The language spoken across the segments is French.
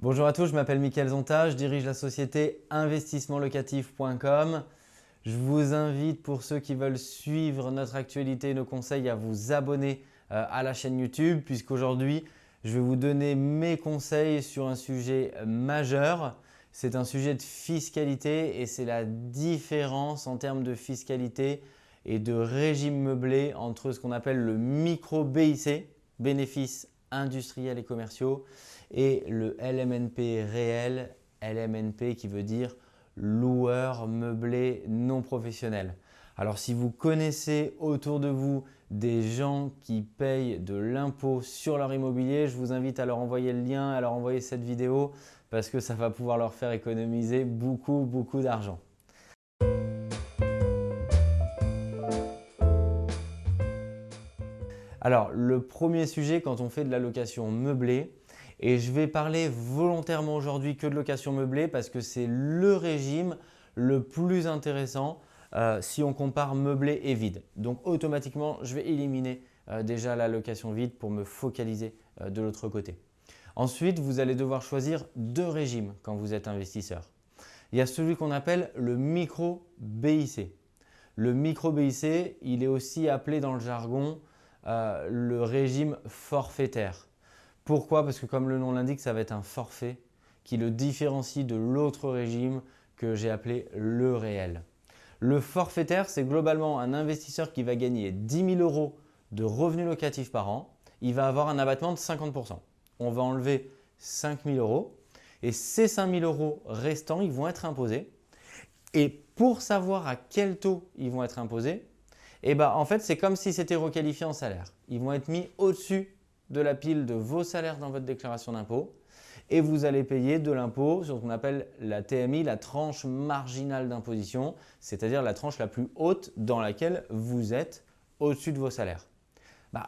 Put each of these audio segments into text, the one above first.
Bonjour à tous, je m'appelle Mickaël Zonta, je dirige la société investissementlocatif.com. Je vous invite, pour ceux qui veulent suivre notre actualité et nos conseils, à vous abonner à la chaîne YouTube, puisqu'aujourd'hui, je vais vous donner mes conseils sur un sujet majeur. C'est un sujet de fiscalité et c'est la différence en termes de fiscalité et de régime meublé entre ce qu'on appelle le micro-BIC, bénéfices industriels et commerciaux, et le LMNP réel, LMNP qui veut dire loueur meublé non professionnel. Alors si vous connaissez autour de vous des gens qui payent de l'impôt sur leur immobilier, je vous invite à leur envoyer le lien, à leur envoyer cette vidéo parce que ça va pouvoir leur faire économiser beaucoup d'argent. Alors le premier sujet quand on fait de la location meublée, et je vais parler volontairement aujourd'hui que de location meublée parce que c'est le régime le plus intéressant si on compare meublé et vide. Donc automatiquement, je vais éliminer déjà la location vide pour me focaliser de l'autre côté. Ensuite, vous allez devoir choisir deux régimes quand vous êtes investisseur. Il y a celui qu'on appelle le micro-BIC. Le micro-BIC, il est aussi appelé dans le jargon le régime forfaitaire. Pourquoi? Parce que comme le nom l'indique, ça va être un forfait qui le différencie de l'autre régime que j'ai appelé le réel. Le forfaitaire, c'est globalement un investisseur qui va gagner 10 000 € de revenus locatifs par an. Il va avoir un abattement de 50%. On va enlever 5 000 € et ces 5 000 € restants, ils vont être imposés. Et pour savoir à quel taux ils vont être imposés, en fait, c'est comme si c'était requalifié en salaire. Ils vont être mis au-dessus de la pile de vos salaires dans votre déclaration d'impôt et vous allez payer de l'impôt sur ce qu'on appelle la TMI, la tranche marginale d'imposition, c'est-à-dire la tranche la plus haute dans laquelle vous êtes au-dessus de vos salaires.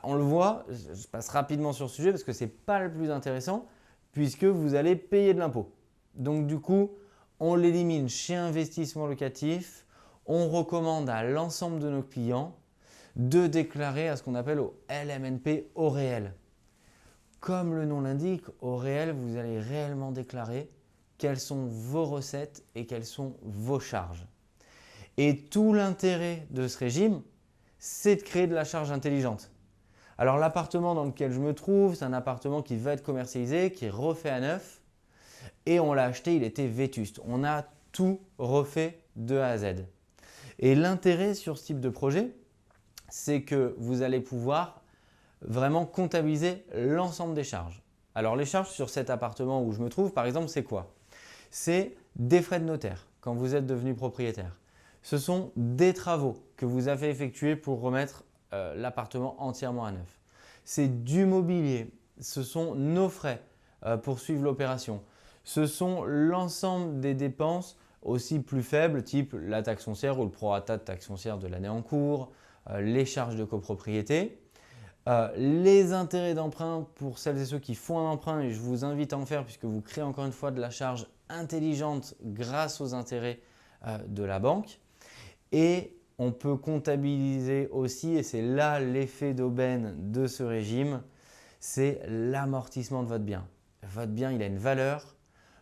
On le voit, je passe rapidement sur ce sujet parce que ce n'est pas le plus intéressant puisque vous allez payer de l'impôt. Donc du coup, on l'élimine chez Investissement Locatif. On recommande à l'ensemble de nos clients de déclarer à ce qu'on appelle au LMNP au réel. Comme le nom l'indique, au réel, vous allez réellement déclarer quelles sont vos recettes et quelles sont vos charges. Et tout l'intérêt de ce régime, c'est de créer de la charge intelligente. Alors l'appartement dans lequel je me trouve, c'est un appartement qui va être commercialisé, qui est refait à neuf et on l'a acheté, il était vétuste. On a tout refait de A à Z. Et l'intérêt sur ce type de projet, c'est que vous allez pouvoir vraiment comptabiliser l'ensemble des charges. Alors les charges sur cet appartement où je me trouve, par exemple, c'est quoi? C'est des frais de notaire quand vous êtes devenu propriétaire. Ce sont des travaux que vous avez effectués pour remettre l'appartement entièrement à neuf. C'est du mobilier, ce sont nos frais pour suivre l'opération. Ce sont l'ensemble des dépenses aussi plus faibles, type la taxe foncière ou le prorata de taxe foncière de l'année en cours, les charges de copropriété. Les intérêts d'emprunt pour celles et ceux qui font un emprunt, et je vous invite à en faire puisque vous créez encore une fois de la charge intelligente grâce aux intérêts de la banque. Et on peut comptabiliser aussi, et c'est là l'effet d'aubaine de ce régime, c'est l'amortissement de votre bien. Votre bien, il a une valeur.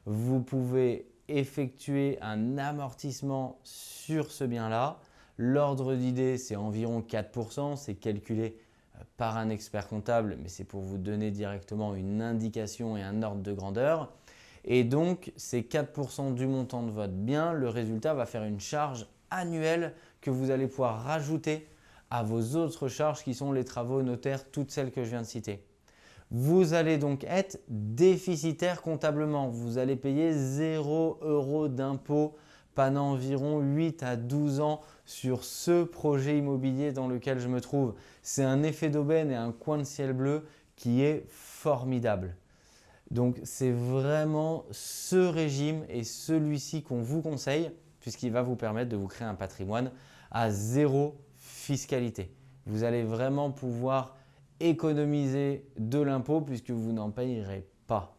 Vous pouvez effectuer un amortissement sur ce bien-là. L'ordre d'idée, c'est environ 4%. C'est calculé par un expert comptable, mais c'est pour vous donner directement une indication et un ordre de grandeur. Et donc, c'est 4% du montant de votre bien. Le résultat va faire une charge annuelle que vous allez pouvoir rajouter à vos autres charges qui sont les travaux notaires, toutes celles que je viens de citer. Vous allez donc être déficitaire comptablement. Vous allez payer 0 € d'impôt pendant environ 8 à 12 ans sur ce projet immobilier dans lequel je me trouve. C'est un effet d'aubaine et un coin de ciel bleu qui est formidable. Donc, c'est vraiment ce régime et celui-ci qu'on vous conseille puisqu'il va vous permettre de vous créer un patrimoine à zéro fiscalité. Vous allez vraiment pouvoir économiser de l'impôt puisque vous n'en payerez pas.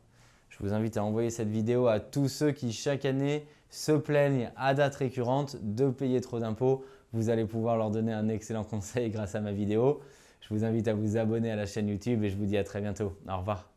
Je vous invite à envoyer cette vidéo à tous ceux qui chaque année se plaignent à date récurrente de payer trop d'impôts. Vous allez pouvoir leur donner un excellent conseil grâce à ma vidéo. Je vous invite à vous abonner à la chaîne YouTube et je vous dis à très bientôt. Au revoir.